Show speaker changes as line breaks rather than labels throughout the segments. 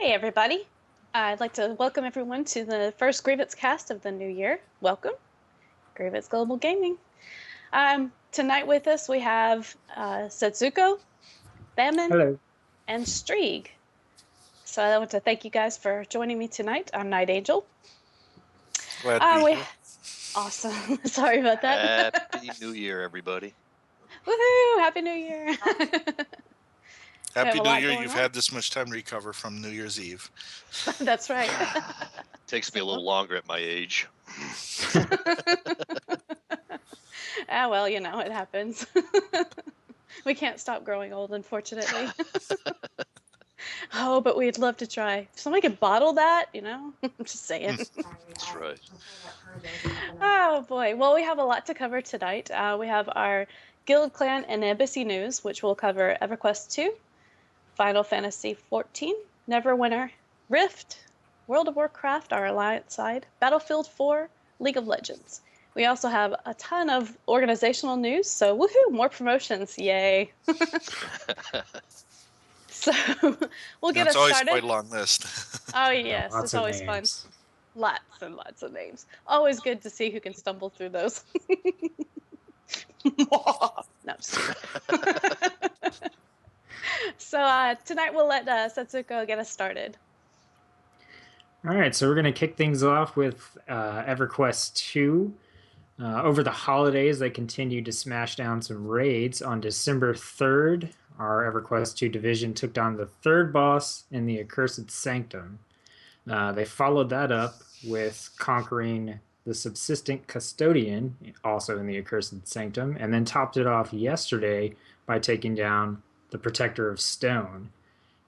Hey, everybody. I'd like to welcome everyone to the first Grievance cast of the new year. Welcome, Grievance Global Gaming. Tonight with us, we have Setsuko, Famine,
Hello.
and Strieg. So I want to thank you guys for joining me tonight. I'm Night Angel.
Glad to be
We
here.
Awesome. Sorry about that.
Happy New Year, everybody.
Woohoo! Happy New Year.
Happy
a
New
lot
Year.
going
You've
on.
had this much time to recover from New Year's Eve.
That's right.
Takes me a little longer at my age.
Well, it happens. We can't stop growing old, unfortunately. Oh, but we'd love to try. If somebody could bottle that, I'm just saying.
That's right.
Oh, boy. Well, we have a lot to cover tonight. We have our Guild Clan and Embassy news, which will cover EverQuest 2, Final Fantasy XIV, Neverwinter, Rift, World of Warcraft, our Alliance side, Battlefield 4, League of Legends. We also have a ton of organizational news, so woohoo, more promotions, yay. So we'll get us
It's always
started.
quite a long list.
Oh, yes,
Lots
it's
of
always
names.
fun. Lots and lots of names. Always good to see who can stumble through those. No, just kidding. So tonight we'll let Setsuko get us started.
All right, so we're going to kick things off with EverQuest 2. Over the holidays, they continued to smash down some raids. On December 3rd, our EverQuest 2 division took down the third boss in the Accursed Sanctum. They followed that up with conquering the Subsistent Custodian, also in the Accursed Sanctum, and then topped it off yesterday by taking down the Protector of Stone.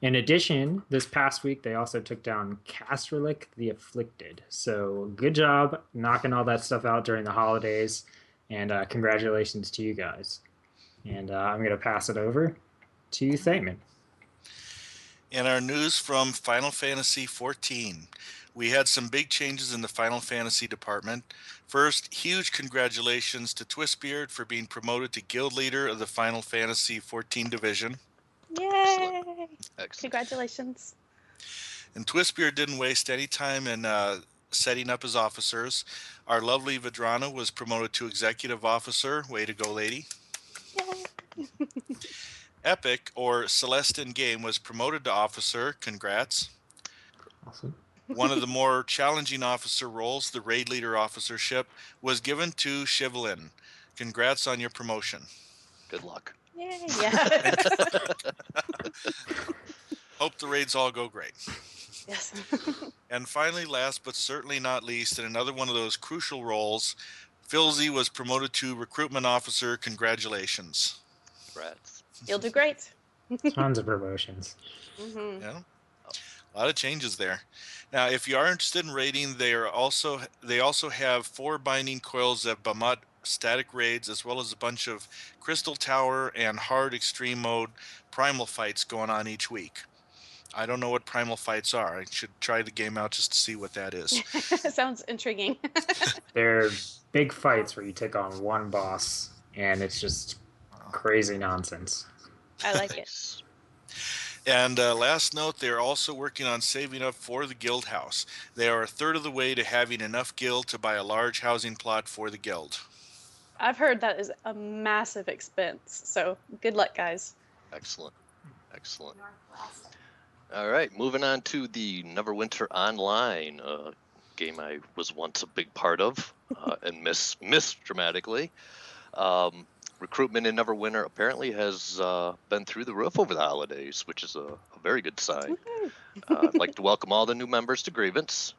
In addition, this past week, they also took down Castrolic the Afflicted. So good job knocking all that stuff out during the holidays, and congratulations to you guys. And I'm going to pass it over to Thaman.
In our news from Final Fantasy XIV, we had some big changes in the Final Fantasy department. First, huge congratulations to Twistbeard for being promoted to Guild Leader of the Final Fantasy XIV division.
Yay!
Excellent.
Congratulations.
And Twistbeard didn't waste any time in setting up his officers. Our lovely Vidrana was promoted to Executive Officer. Way to go, lady.
Yay!
Epic, or Celestin Game, was promoted to Officer. Congrats.
Awesome.
One of the more challenging officer roles, the Raid Leader officership, was given to Shivlin. Congrats on your promotion.
Good luck.
Yay! Yeah.
Hope the raids all go great.
Yes.
And finally, last but certainly not least, in another one of those crucial roles, Philzy was promoted to Recruitment Officer. Congratulations.
Congrats.
You'll do great.
Tons of promotions.
Mm-hmm.
Yeah, a lot of changes there. Now, if you are interested in raiding, they also have 4 binding coils of Bamat static raids, as well as a bunch of Crystal Tower and hard extreme mode primal fights going on each week. I don't know what primal fights are. I should try the game out just to see what that is.
Sounds intriguing.
They're big fights where you take on one boss, and it's just crazy nonsense.
I like it.
Nice.
And last note, they're also working on saving up for the guild house. They are a third of the way to having enough guild to buy a large housing plot for the guild.
I've heard that is a massive expense, so good luck, guys.
Excellent. Excellent. All right, moving on to the Neverwinter Online, game I was once a big part of and missed dramatically. Recruitment in Neverwinter apparently has been through the roof over the holidays, which is a very good sign. I'd like to welcome all the new members to Grievance.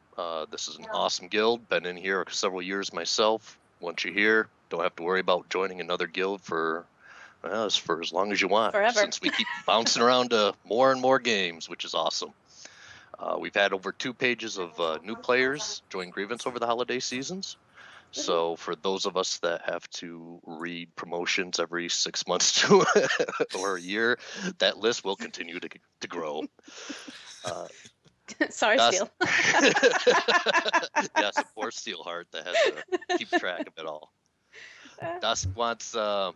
This is an awesome guild. Been in here several years myself. Once you're here, don't have to worry about joining another guild for as long as you want.
Forever.
Since we keep bouncing around to more and more games, which is awesome. We've had over 2 pages of new players join Grievance over the holiday seasons. So for those of us that have to read promotions every 6 months to or a year, that list will continue to grow.
Sorry, Steel.
Yes, a poor Steelheart that has to keep track of it all. Dusk wants to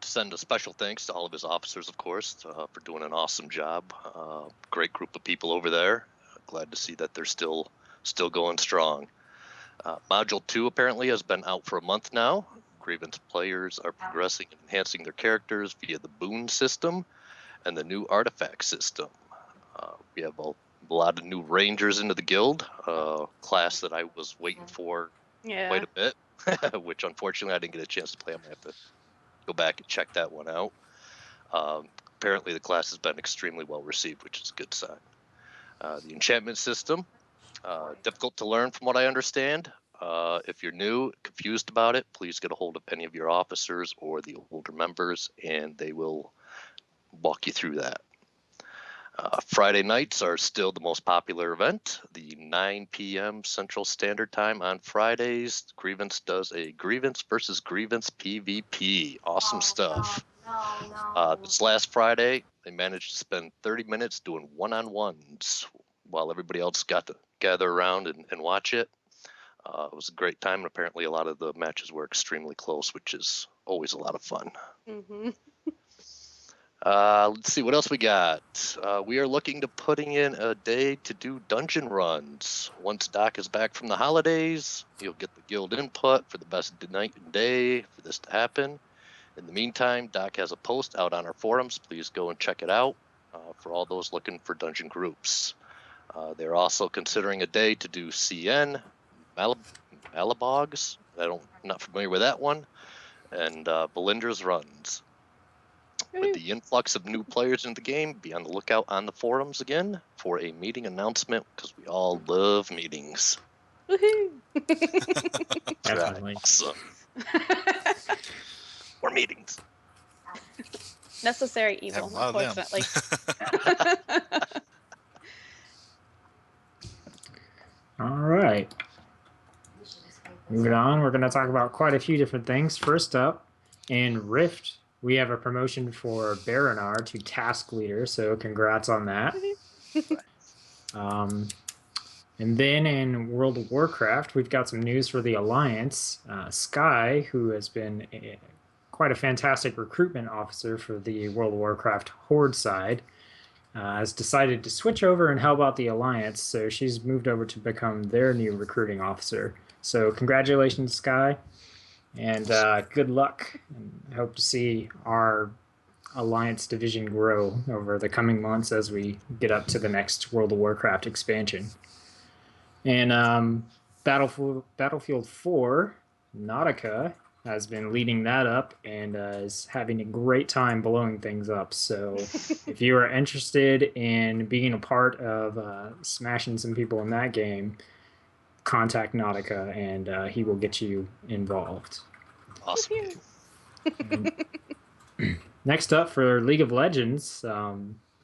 to send a special thanks to all of his officers, of course, for doing an awesome job. Great group of people over there. Glad to see that they're still going strong. Module 2 apparently has been out for a month now. Grievance players are progressing and enhancing their characters via the boon system and the new artifact system. We have a lot of new rangers into the guild, class that I was waiting for quite a bit, which unfortunately I didn't get a chance to play. I'm going to have to go back and check that one out. Apparently the class has been extremely well received, which is a good sign. The enchantment system, difficult to learn from what I understand. If you're new, confused about it, please get a hold of any of your officers or the older members, and they will walk you through that. Friday nights are still the most popular event. The 9 p.m. Central Standard Time on Fridays, Grievance does a Grievance versus Grievance PvP. Awesome stuff. This last Friday, they managed to spend 30 minutes doing one-on-ones while everybody else got to gather around and watch it. It was a great time, and apparently a lot of the matches were extremely close, which is always a lot of fun.
Mm-hmm.
Let's see what else we got. We are looking to putting in a day to do dungeon runs. Once Doc is back from the holidays, he'll get the guild input for the best night and day for this to happen. In the meantime, Doc has a post out on our forums. Please go and check it out for all those looking for dungeon groups. They're also considering a day to do CN, Malabogs. I'm not familiar with that one. And Belinda's runs. With the influx of new players in the game, be on the lookout on the forums again for a meeting announcement, because we all love meetings.
Woohoo!
Definitely.
Awesome. More meetings.
Necessary evil,
Have a lot of them.
unfortunately.
All right. Moving on, we're going to talk about quite a few different things. First up, in Rift, we have a promotion for Baranar to task leader, so congrats on that. And then in World of Warcraft, we've got some news for the Alliance. Sky, who has been quite a fantastic recruitment officer for the World of Warcraft Horde side, has decided to switch over and help out the Alliance, so she's moved over to become their new recruiting officer. So congratulations, Sky, and good luck. And I hope to see our Alliance division grow over the coming months as we get up to the next World of Warcraft expansion. And Battlefield 4, Nautica has been leading that up and is having a great time blowing things up. So if you are interested in being a part of smashing some people in that game, contact Nautica and he will get you involved.
Awesome.
Next up for League of Legends,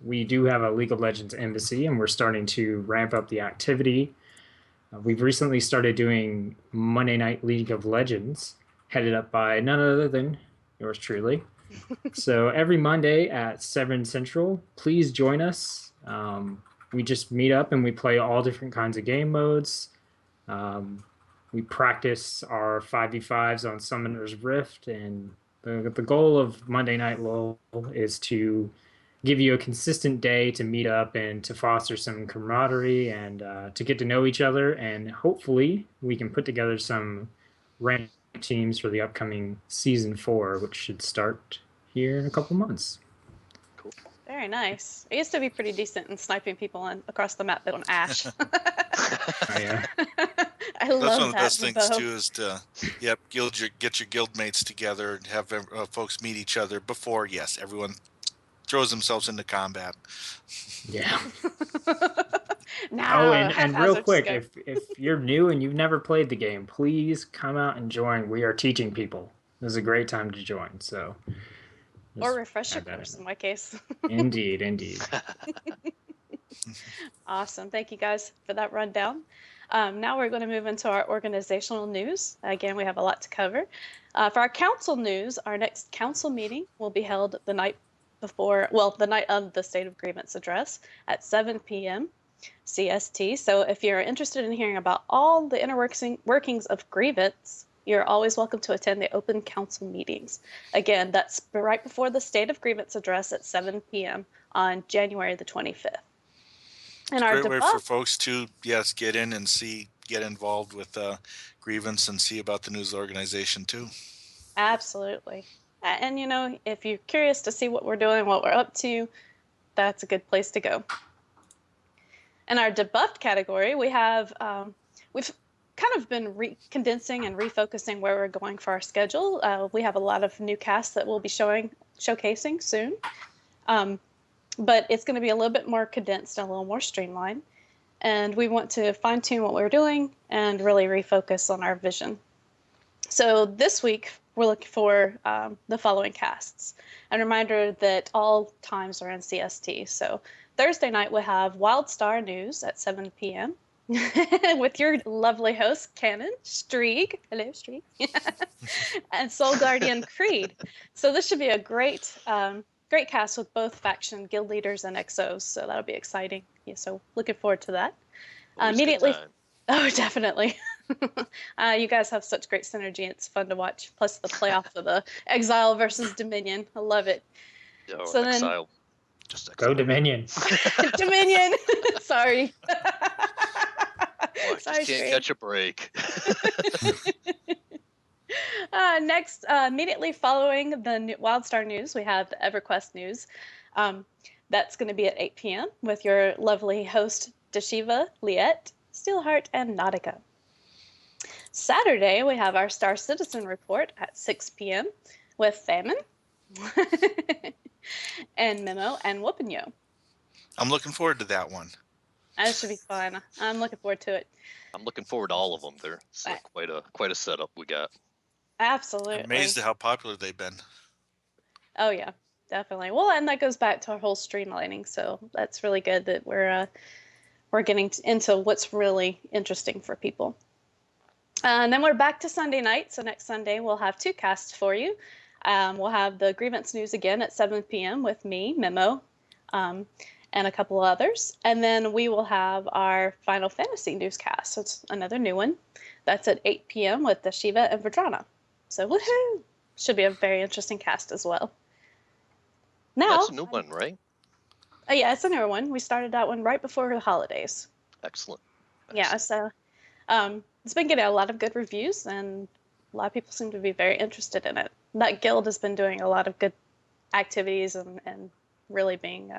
we do have a League of Legends embassy and we're starting to ramp up the activity. We've recently started doing Monday Night League of Legends, headed up by none other than yours truly. So every Monday at 7 Central, please join us. We just meet up and we play all different kinds of game modes. We practice our 5v5s on Summoner's Rift, and the goal of Monday Night LOL is to give you a consistent day to meet up and to foster some camaraderie and to get to know each other, and hopefully we can put together some ranked teams for the upcoming Season 4, which should start here in a couple months.
Cool.
Very nice. I used to be pretty decent in sniping people across the map on Ash.
Oh, yeah.
I love
That's one of the
that
best things
bow.
too, is to get your guild mates together and have folks meet each other before, yes, everyone throws themselves into combat.
Yeah.
Now,
Oh, and real
haphazard
quick,
scope.
if you're new and you've never played the game, please come out and join. We are teaching people. This is a great time to join. So,
Or
just
refresher
add that
course
in.
in my case.
Indeed, indeed.
Awesome. Thank you guys for that rundown. Now we're going to move into our organizational news. Again, we have a lot to cover. For our council news, our next council meeting will be held the night before, well, the night of the State of Grievance address at 7 p.m. CST. So if you're interested in hearing about all the inner workings of Grievance, you're always welcome to attend the open council meetings. Again, that's right before the State of Grievance address at 7 p.m. on January the 25th. And our
Great way for
debuff,
folks to, yes, get in and get involved with Grievance and see about the news organization too.
absolutely. And, if you're curious to see what we're doing, what we're up to, that's a good place to go. In our debuffed category, we've kind of been condensing and refocusing where we're going for our schedule. We have a lot of new casts that we'll be showcasing soon. But it's going to be a little bit more condensed and a little more streamlined. And we want to fine tune what we're doing and really refocus on our vision. So this week, we're looking for the following casts. And a reminder that all times are in CST. So Thursday night, we'll have Wild Star News at 7 p.m. with your lovely host, Cannon Strieg. Hello, Strieg. And Soul Guardian Creed. So this should be a great cast with both faction guild leaders and XOs. So that'll be exciting. Yeah, so looking forward to that. Immediately. Oh, definitely. You guys have such great synergy. It's fun to watch. Plus the playoff of the Exile versus Dominion. I love it.
Oh,
so
Exile.
Just Exile. Go Dominion.
Dominion. Sorry.
Boy,
Sorry,
just can't catch a break.
Next, immediately following the Wildstar News, we have the EverQuest News. That's going to be at 8 p.m. with your lovely host, Dashiva, Liette, Steelheart, and Nautica. Saturday, we have our Star Citizen Report at 6 p.m. with Famine and Memo and Whoopinyo.
I'm looking forward to that one.
That should be fun. I'm looking forward to it.
I'm looking forward to all of them. It's quite a setup we got.
Absolutely.
I'm amazed at how popular they've been.
Oh yeah, definitely. Well, and that goes back to our whole streamlining. So that's really good that we're getting into what's really interesting for people. And then we're back to Sunday night. So next Sunday we'll have 2 casts for you. We'll have the Grievance News again at 7 p.m. with me, Memo, and a couple others. And then we will have our Final Fantasy newscast. So it's another new one. That's at 8 p.m. with the Shiva and Verdrana. So woohoo! Should be a very interesting cast as well. Now,
that's a new one, right?
Yeah, it's a newer one. We started that one right before the holidays.
Excellent.
Yeah, so it's been getting a lot of good reviews, and a lot of people seem to be very interested in it. That guild has been doing a lot of good activities and really being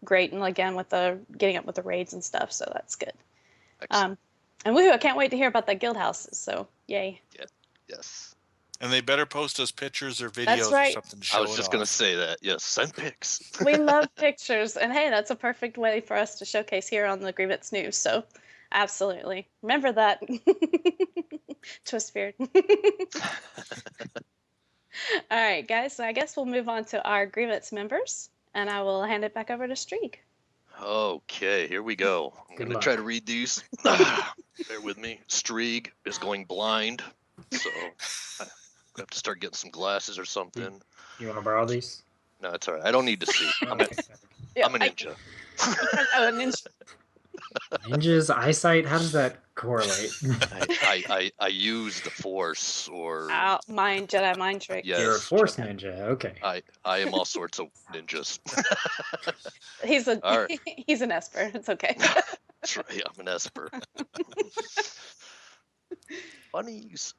great, and again with the getting up with the raids and stuff, so that's good.
Excellent.
And woohoo, I can't wait to hear about the guild houses, so yay.
Yeah. Yes.
And they better post us pictures or videos
That's right.
or something to show
I was just going to say that. Yes, send pics.
We love pictures, and hey, that's a perfect way for us to showcase here on the Grievance News, so absolutely. Remember that. Twist Spirit. All right, guys, so I guess we'll move on to our Grievance members, and I will hand it back over to Strieg.
Okay, here we go. I'm going to try to read these. Bear with me. Strieg is going blind, so I have to start getting some glasses or something.
You want to borrow these?
No, it's all right. I don't need to see. I'm a ninja.
Oh, a ninja.
Ninja's eyesight? How does that correlate?
I use the Force or
Jedi mind tricks.
Yes, you're a Force ninja. Okay.
I am all sorts of ninjas.
He's an Esper. It's okay.
That's right. I'm an Esper. Bunnies.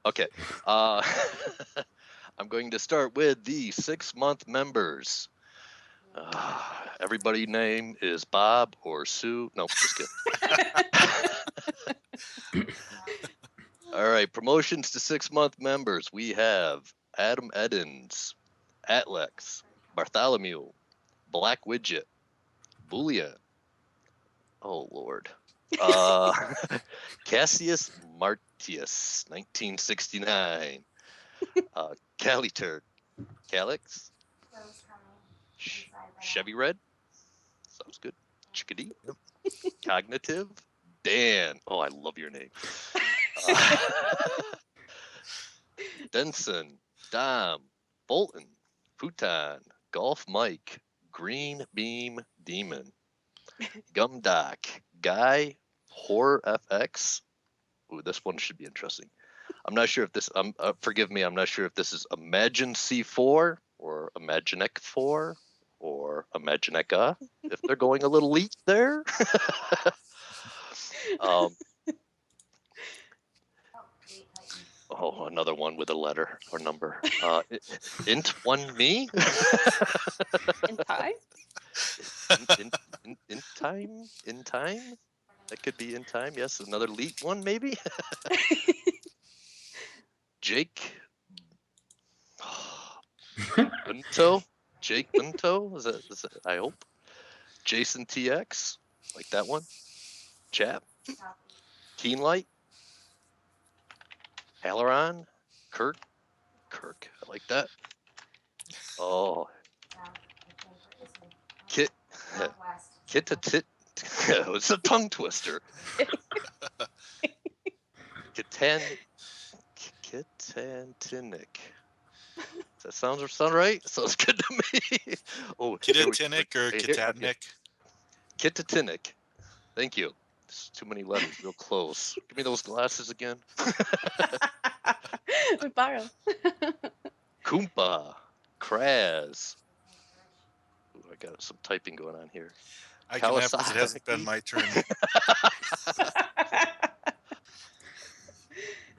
Okay. I'm going to start with the 6-month members. Everybody's name is Bob or Sue. No, just kidding. All right, promotions to 6-month members. We have Adam Edens, Atlex, Bartholomew, Black Widget, Boolean. Oh, Lord. Cassius Martius, 1969. Caliturd, Calix. Chevy Red. Sounds good. Chickadee. Cognitive. Dan. Oh, I love your name. Denson. Dom. Bolton. Futon. Golf Mike. Green Beam Demon. Gumdoc. Guy. Horror FX. Ooh, this one should be interesting. I'm not sure if this. Forgive me. I'm not sure if this is Imagine C4 or Imagineck 4 or Imagineca. If they're going a little leak there. Oh, another one with a letter or number. Int one me.
In time?
In time. In time. That could be in time. Yes, another leak one maybe. Jake. Bunto. Jake Bunto. Is that? I hope. Jason TX. Like that one. Chap. Keenlight. Aileron. Kirk. I like that. Oh. Kit. Kit to tit. It's a tongue twister. Kitantinic. Does that sound right? Sounds good to me. Oh,
Kitatinic or Kitatnic?
Kitatinic. Thank you. It's too many letters, real close. Give me those glasses again.
We borrow.
Koompa. Kraz. Ooh, I got some typing going on here.
I can laugh because it hasn't been my turn.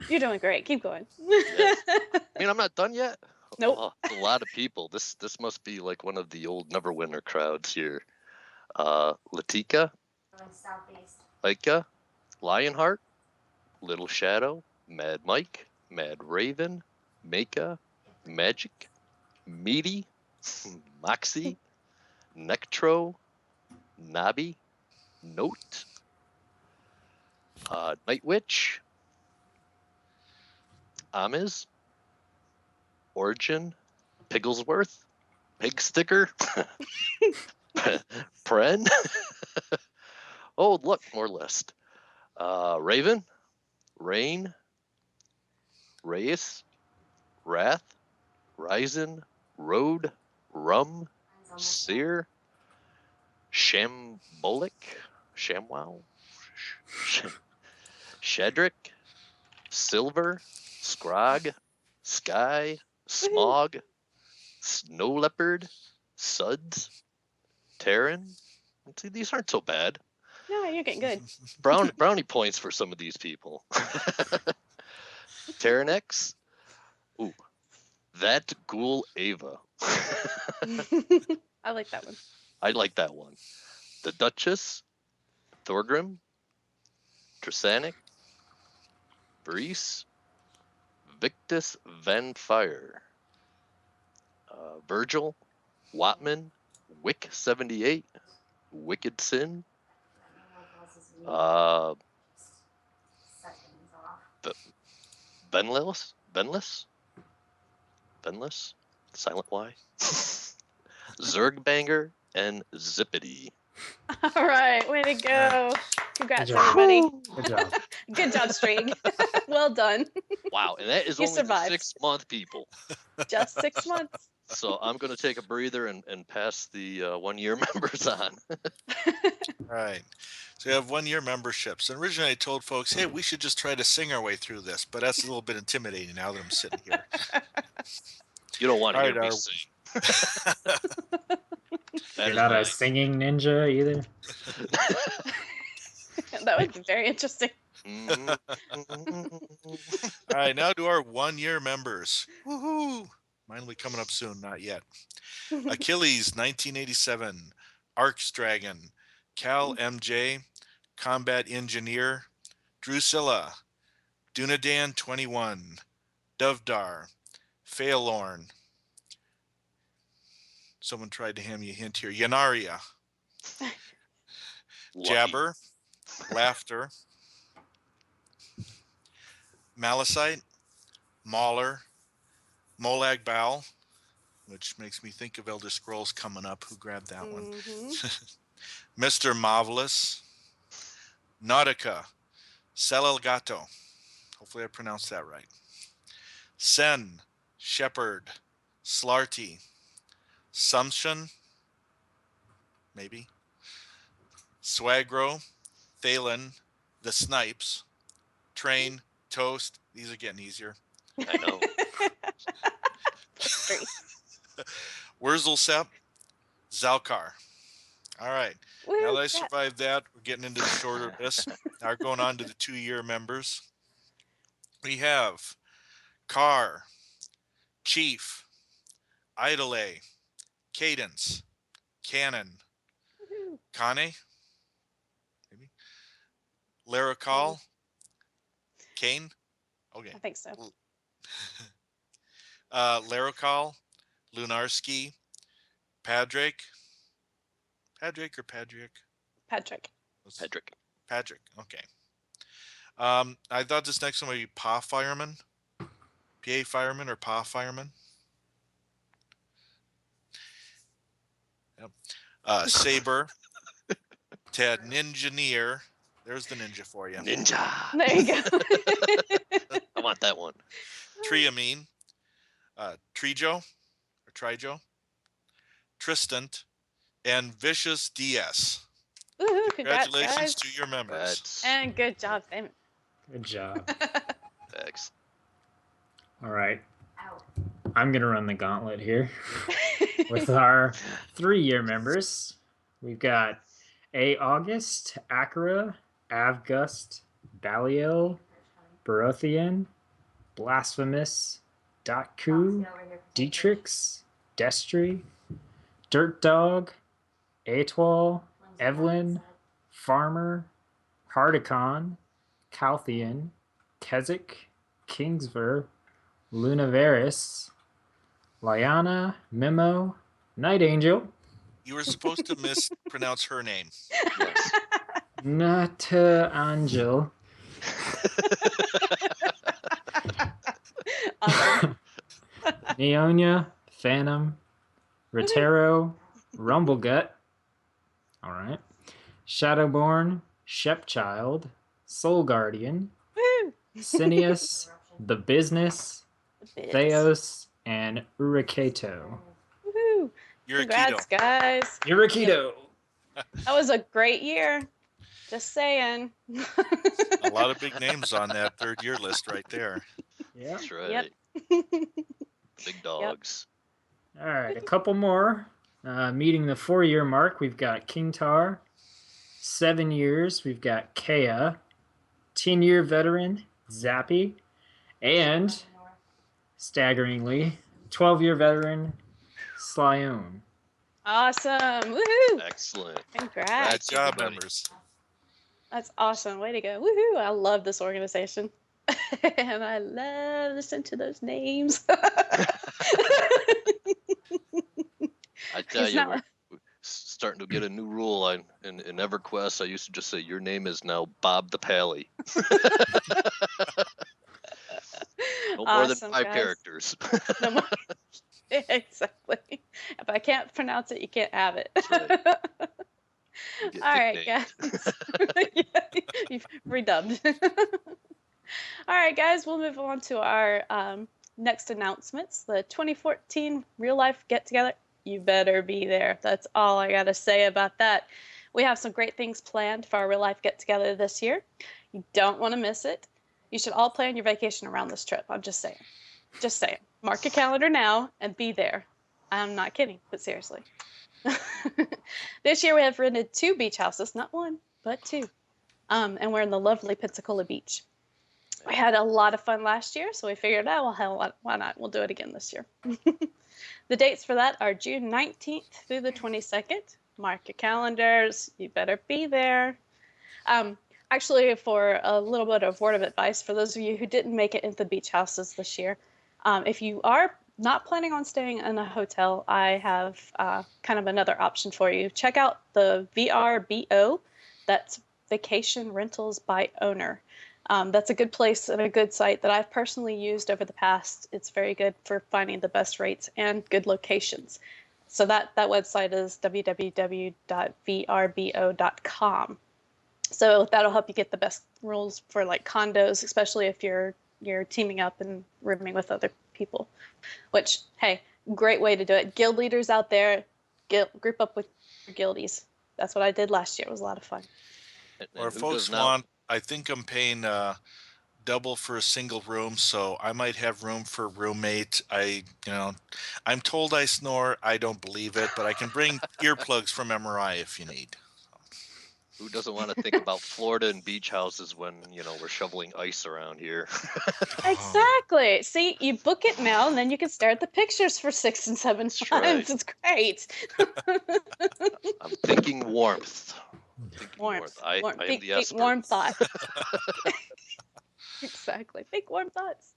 You're doing great. Keep going.
Yes. I mean, I'm not done yet.
Nope.
Oh, a lot of people. This must be like one of the old Neverwinter crowds here. Latika. Ika. Lionheart. Little Shadow. Mad Mike. Mad Raven. Maka. Magic. Meaty. Moxie. Nectro. Nabi. Note. Night Witch. Amiz. Origin. Pigglesworth. Pig Sticker. Pren. Oh, look, more list. Raven. Rain. Reyes. Wrath. Ryzen. Road. Rum. Seer. Shambolic. Shamwow. Shedrick. Silver. Scrog. Sky. Smog. Snow Leopard. Suds. Terran. See, these aren't so bad.
No, you're getting good.
Brownie points for some of these people. Terranex. Ooh. That Ghoul Ava.
I like that one.
I like that one. The Duchess. Thorgrim. Trisanic. Brees. Victus Van Fire. Virgil. Watman. Wick 78. Wicked Sin. Benless. Silent Y. Zergbanger and Zippity.
All right, way to go. Congrats,
Good job.
everybody.
Good job.
Good job, String. Well done.
Wow, and that is
You
only
survived.
the 6-month people.
Just 6 months.
So I'm going to take a breather and pass the 1-year members on.
All right. So we have 1-year memberships. And originally I told folks, hey, we should just try to sing our way through this, but that's a little bit intimidating now that I'm sitting here.
You don't want to
All
hear
right,
me
our-
sing. That
You're
is
not
my-
a singing ninja either.
That would be very interesting.
Mhm.
All right, now to our 1-year members. Woohoo! Mine will be coming up soon, not yet. Achilles, 1987. Arcs Dragon. Cal MJ. Combat Engineer. Drusilla. Dunadan, 21. Dovdar. Phaelorn. Someone tried to hand me a hint here. Yanaria.
Lucky.
Jabber. Laughter. Malicite. Mauler. Molag Bal, which makes me think of Elder Scrolls coming up. Who grabbed that one? Mr. Marvelous. Nautica. Celelgato. Hopefully I pronounced that right. Sen. Shepherd. Slarty. Sumption. Maybe. Swagro. Thalen. The Snipes. Train. Toast. These are getting easier.
I know.
Three.
Wurzelsepp, Zalkar. All right.
Woo,
Now that I
congrats.
survived that, we're getting into the shorter list. Now we're going on to the 2-year members. We have Carr, Chief, Idole, Cadence, Cannon,
Woohoo.
Kane, maybe, Laracol, Kane. Okay.
I think so.
Laracol, Lunarski, Padraig or Patrick?
Patrick.
Patrick. Okay. I thought this next one would be PA Fireman. PA Fireman or PA Fireman. Yep. Saber, Ted Ninjaneer. There's the ninja for you.
Ninja.
There you go.
I want that one.
Triamine, Trijo, or Trijo, Tristant, and Vicious DS.
Woohoo, congrats,
Congratulations
guys.
to your members.
That's
And good job, Simon.
Good job.
excellent.
All right. I'm going to run the gauntlet here with our 3-year members. We've got A. August, Acra, Avgust, Baliel, Barothian, Blasphemous, Datku, Dietrix, Destry, Dirt Dog, Atoll, Evelyn, Farmer, Hardicon, Calthian, Keswick, Kingsver, Lunaveris, Liana, Memo, Night Angel,
You were supposed to mispronounce her name.
Yes.
Nata Angel,
Awesome.
Neonia, Phantom, Rotero, Rumblegut, all right, Shadowborn, Shepchild, Soul Guardian,
Woo.
Cineas, The Business,
Bits.
Theos, and Uriketo.
Woohoo.
You're
Congrats,
a keto.
guys.
Uriketo!
That was a great year. Just saying.
A lot of big names on that 3rd-year list right there.
Yeah.
That's right.
Yep.
Big dogs.
All right, a couple more. Meeting the 4-year mark, we've got King Tar. 7 years, we've got Kea. 10-year veteran, Zappy. And, staggeringly, 12-year veteran, Slyone.
Awesome. Woohoo.
Excellent.
Congrats.
Good job,
everybody.
members.
That's awesome. Way to go. Woohoo. I love this organization. And I love listening to those names.
I tell
It's
you,
not-
we're starting to get a new rule in EverQuest. I used to just say, your name is now Bob the Pally. No more than
Awesome,
5
guys.
characters.
No more- Exactly. If I can't pronounce it, you can't have it.
right. You get
All right,
nicknamed.
guys. Yeah, you've redubbed. All right, guys, we'll move on to our next announcements. The 2014 Real Life Get Together. You better be there. That's all I got to say about that. We have some great things planned for our Real Life Get Together this year. You don't want to miss it. You should all plan your vacation around this trip. I'm just saying. Just saying. Mark your calendar now and be there. I'm not kidding, but seriously. This year we have rented 2 beach houses, not 1, but 2. And we're in the lovely Pensacola Beach. We had a lot of fun last year, so we figured, oh, well, hell, why not? We'll do it again this year. The dates for that are June 19th through the 22nd. Mark your calendars. You better be there. Actually, for a little bit of word of advice, for those of you who didn't make it into the beach houses this year, if you are not planning on staying in a hotel, I have kind of another option for you. Check out the VRBO. That's Vacation Rentals by Owner. That's a good place and a good site that I've personally used over the past. It's very good for finding the best rates and good locations. So that website is www.vrbo.com. So that'll help you get the best rules for like condos, especially if you're teaming up and rooming with other people. Which, hey, great way to do it. Guild leaders out there, group up with your guildies. That's what I did last year. It was a lot of fun.
And
Or
who
folks
does not-
want, I think I'm paying double for a single room, so I might have room for a roommate. I'm told I snore. I don't believe it, but I can bring earplugs from MRI if you need.
Who doesn't want to think about Florida and beach houses when, we're shoveling ice around here?
Exactly. See, you book it now, and then you can stare at the pictures for 6 and 7
That's
times.
right.
It's great.
I'm thinking warmth.
Warmth.
I am
Think
the expert.
warm thoughts. Exactly. Think warm thoughts.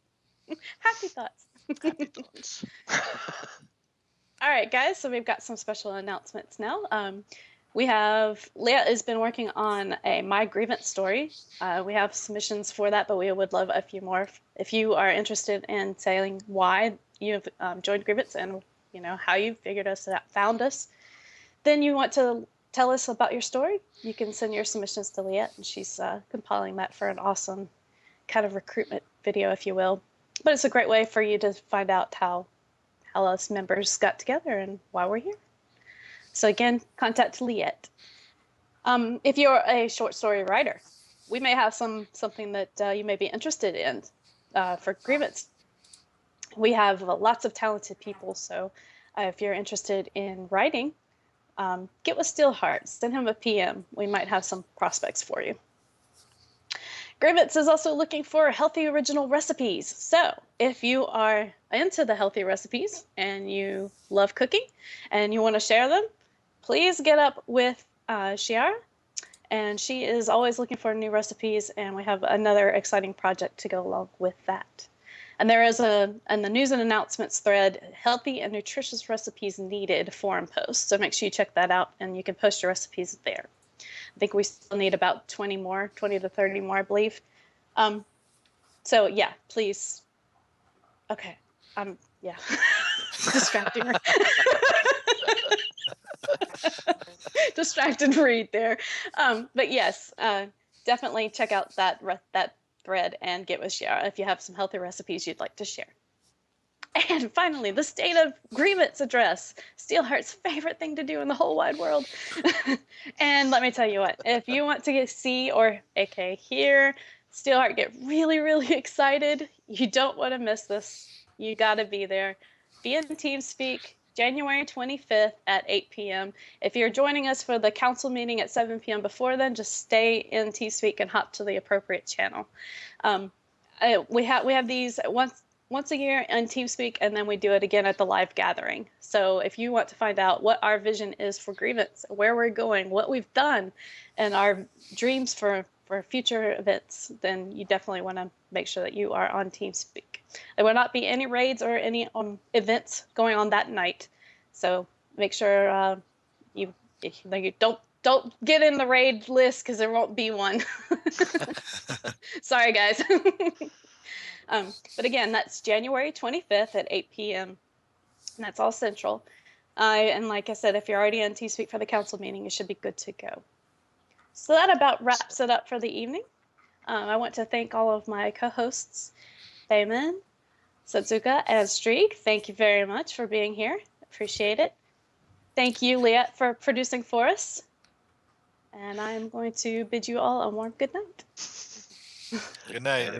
Happy thoughts.
Happy thoughts.
All right, guys. So we've got some special announcements now. Leah has been working on a My Grievance story. We have submissions for that, but we would love a few more. If you are interested in saying why you've joined Grievance and how you figured us out, found us, then you want to tell us about your story, you can send your submissions to Leah, and she's compiling that for an awesome kind of recruitment video, if you will. But it's a great way for you to find out how us members got together and why we're here. So again, contact Liette. If you're a short story writer, we may have something that you may be interested in for Grievance. We have lots of talented people, so if you're interested in writing, get with Steelheart. Send him a PM. We might have some prospects for you. Grievance is also looking for healthy original recipes. So if you are into the healthy recipes and you love cooking and you want to share them, please get up with Shiara. And she is always looking for new recipes, and we have another exciting project to go along with that. And there is in the news and announcements thread, healthy and nutritious recipes needed forum post. So make sure you check that out, and you can post your recipes there. I think we still need about 20 to 30 more, I believe. So yeah, please. Okay. Yeah. Distracting her. Distracted read there. But yes, definitely check out that thread and get with Shiara if you have some healthy recipes you'd like to share. And finally, the State of Grievance address, Steelheart's favorite thing to do in the whole wide world. And let me tell you what, if you want to see or hear Steelheart get really, really excited, you don't want to miss this. You got to be there. Be in TeamSpeak, January 25th at 8 p.m. If you're joining us for the council meeting at 7 p.m. before then, just stay in TeamSpeak and hop to the appropriate channel. We have these once a year in TeamSpeak, and then we do it again at the live gathering. So if you want to find out what our vision is for Grievance, where we're going, what we've done, and our dreams for future events, then you definitely want to make sure that you are on TeamSpeak. There will not be any raids or any events going on that night. So make sure you don't get in the raid list, because there won't be one. Sorry, guys. But again, that's January 25th at 8 p.m. And that's all central. And like I said, if you're already on TeamSpeak for the council meeting, you should be good to go. So that about wraps it up for the evening. I want to thank all of my co-hosts, Bayman, Satsuka, and Streak. Thank you very much for being here. Appreciate it. Thank you, Liette, for producing for us. And I'm going to bid you all a warm good night.
Good night.